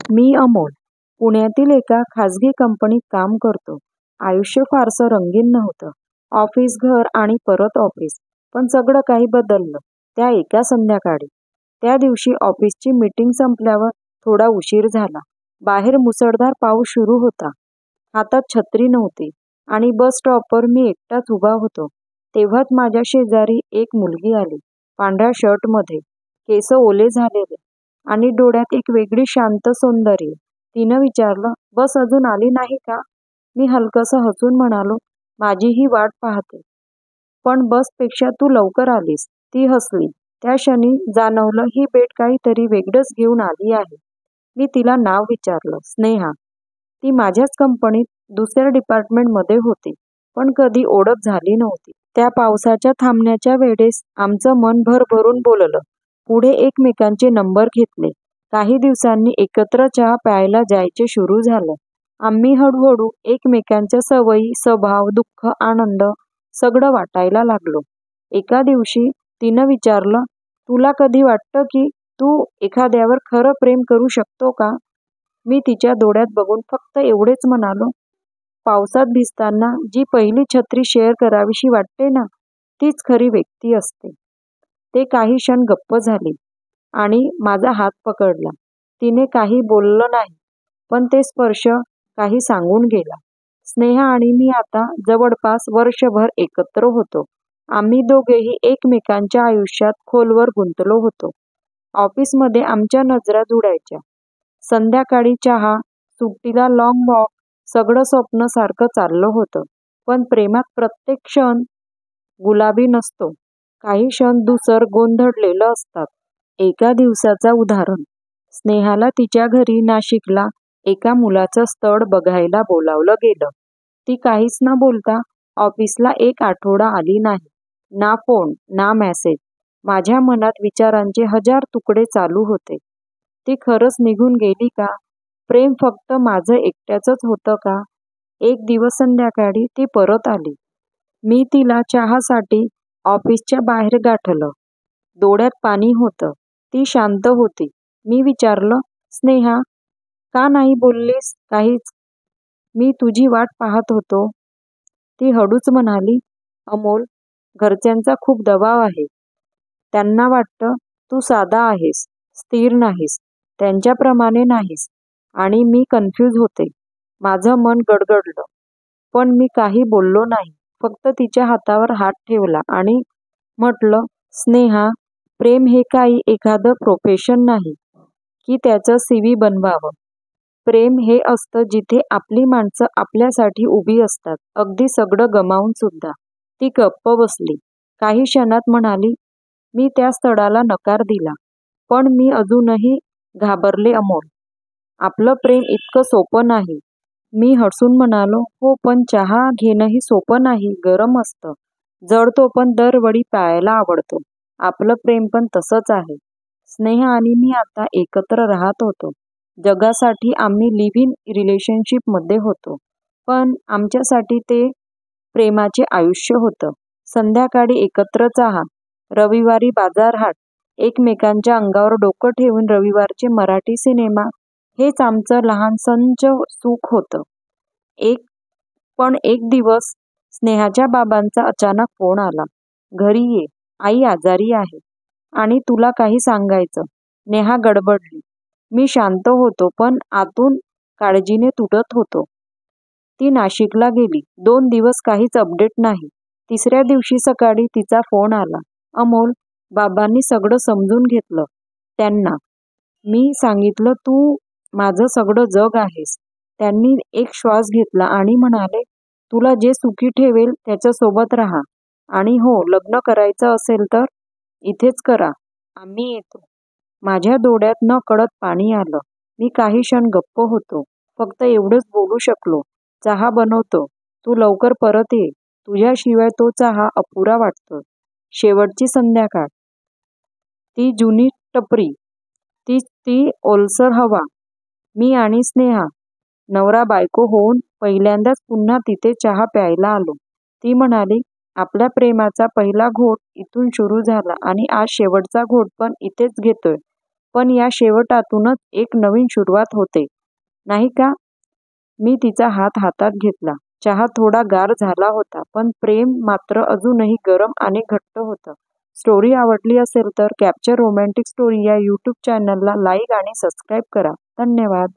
मी अमोल. पुण्यातील एका खाजगी कंपनीत काम करतो. आयुष्य फारसं रंगीन नव्हतं. ऑफिस, घर आणि परत ऑफिस. पण सगळं काही बदललं त्या एका संध्याकाळी. त्या दिवशी ऑफिसची मीटिंग संपल्यावर थोडा उशीर झाला. बाहेर मुसळधार पाऊस सुरू होता. हातात छत्री नव्हती आणि बस स्टॉपवर मी एकटाच उभा होतो. तेव्हाच माझ्या शेजारी एक मुलगी आली. पांढऱ्या शर्टमध्ये, केस ओले झालेले आणि डोळ्यात एक वेगळी शांत सौंदर्य. तिनं विचारलं, बस अजून आली नाही का? मी हलकसं हसून म्हणालो, माझीही वाट पाहते. पण बसपेक्षा तू लवकर आलीस. ती हसली. त्या क्षणी जाणवलं ही भेट काहीतरी वेगळंच घेऊन आली आहे. मी तिला नाव विचारलं, स्नेहा. ती माझ्याच कंपनीत दुसऱ्या डिपार्टमेंटमध्ये होती, पण कधी ओळख झाली नव्हती. त्या पावसाच्या थांबण्याच्या वेळेस आमचं मन भरभरून बोललं. पुढे एकमेकांचे नंबर घेतले. काही दिवसांनी एकत्र चहा प्यायला जायचे सुरू झालं. आम्ही हळूहळू एकमेकांच्या सवयी, स्वभाव, दुःख, आनंद सगळं वाटायला लागलो. एका दिवशी तिनं विचारलं, तुला कधी वाटतं की तू एखाद्यावर खरं प्रेम करू शकतो का? मी तिच्या डोळ्यात बघून फक्त एवढेच म्हणालो, पावसात भिजताना जी पहिली छत्री शेअर करावीशी वाटते ना, तीच खरी व्यक्ती असते. ते काही क्षण गप्प झाली आणि माझा हात पकडला. तिने काही बोललं नाही, पण ते स्पर्श काही सांगून गेला. स्नेहा आणि मी आता जवळपास वर्षभर एकत्र होतो. आम्ही दोघेही एकमेकांच्या आयुष्यात खोलवर गुंतलो होतो. ऑफिसमध्ये आमच्या नजरा जुळायच्या. संध्याकाळी चहा, सुट्टीला लॉंग वॉक, सगळं स्वप्न सारखं चाललं होतं. पण प्रेमात प्रत्येक क्षण गुलाबी नसतो. काही क्षण धूसर, गोंधळलेलं असतात. एका दिवसाचं उदाहरण. स्नेहाला तिच्या घरी नाशिकला एका मुलाचं स्थळ बघायला बोलावलं गेलं. ती काहीच न बोलता ऑफिसला एक आठवडा आली नाही. ना फोन, ना मेसेज. माझ्या मनात विचारांचे हजार तुकडे चालू होते. ती खरंच निघून गेली का? प्रेम फक्त माझं एकट्याचंच होतं का? एक दिवस संध्याकाळी ती परत आली. मी तिला चहासाठी ऑफिसच्या बाहेर गाठलं. डोळ्यात पाणी होतं. ती शांत होती. मी विचारलं, स्नेहा, का नाही बोललीस काहीच? मी तुझी वाट पाहत होतो. ती हळूच म्हणाली, अमोल, घरच्यांचा खूप दबाव आहे. त्यांना वाटतं तू साधा आहेस, स्थिर नाहीस, त्यांच्याप्रमाणे नाहीस. आणि मी कन्फ्यूज होते. माझं मन गडगडलं. पण मी काही बोललो नाही. फक्त तिच्या हातावर हात ठेवला आणि म्हटलं, स्नेहा, प्रेम हे काही एखादं प्रोफेशन नाही की त्याचं CV बनवावं. प्रेम हे असतं जिथे आपली माणसं आपल्यासाठी उभी असतात, अगदी सगळं गमावून सुद्धा. ती गप्प बसली. काही क्षणात म्हणाली, मी त्या स्थळाला नकार दिला. पण मी अजूनही घाबरले अमोल. आपलं प्रेम इतकं सोपं नाही. मी हसून म्हणालो, हो, पण चहा घेणंही सोपं नाही. गरम असतं, जळतो, पण दरवेळी प्यायला आवडतो. आपलं प्रेम पण तसंच आहे. स्नेहा आणि मी आता एकत्र राहत होतो. जगासाठी आम्ही लिव्ह इन रिलेशनशिपमध्ये होतो. पण आमच्यासाठी ते प्रेमाचे आयुष्य होतं. संध्याकाळी एकत्र चहा, रविवारी बाजारहाट, एकमेकांच्या अंगावर डोकं ठेवून रविवारचे मराठी सिनेमा, हेच आमचं लहानसंच सुख होतं. एक दिवस स्नेहाच्या बाबांचा अचानक फोन आला. घरी ये, आई आजारी आहे आणि तुला काही सांगायचं. नेहा गडबडली. मी शांत होतो, पण आतून काळजीने तुटत होतो. ती नाशिकला गेली. 2 दिवस काहीच अपडेट नाही. तिसऱ्या दिवशी सकाळी तिचा फोन आला. अमोल, बाबांनी सगळं समजून घेतलं त्यांना. मी सांगितलं, तू माझं सगळं जग आहेस. त्यांनी एक श्वास घेतला आणि म्हणाले, तुला जे सुखी ठेवेल त्याच्यासोबत राहा. आणि हो, लग्न करायचं असेल तर इथेच करा, आम्ही येतो. माझ्या डोळ्यात न कळत पाणी आलं. मी काही क्षण गप्प होतो. फक्त एवढंच बोलू शकलो, चहा बनवतो, तू लवकर परत ये. तुझ्याशिवाय तो चहा अपुरा वाटतो. शेवटची संध्याकाळ. ती जुनी टपरी, ती ओलसर हवा. मी आणि स्नेहा नवरा बायको होऊन पहिल्यांदाच पुन्हा तिथे चहा प्यायला आलो. ती म्हणाली, आपल्या प्रेमाचा पहिला घोट इथून सुरू झाला आणि आज शेवटचा घोट पण इथेच घेतोय. पण या शेवटातूनच एक नवीन सुरुवात होते, नाही का? मी तिचा हात हातात घेतला. चहा थोडा गार झाला होता, पण प्रेम मात्र अजूनही गरम आणि घट्ट होतं. स्टोरी आवडली असेल तर कॅप्चर रोमॅन्टिक स्टोरी या यूट्यूब चॅनलला लाईक आणि सबस्क्राईब करा. धन्यवाद.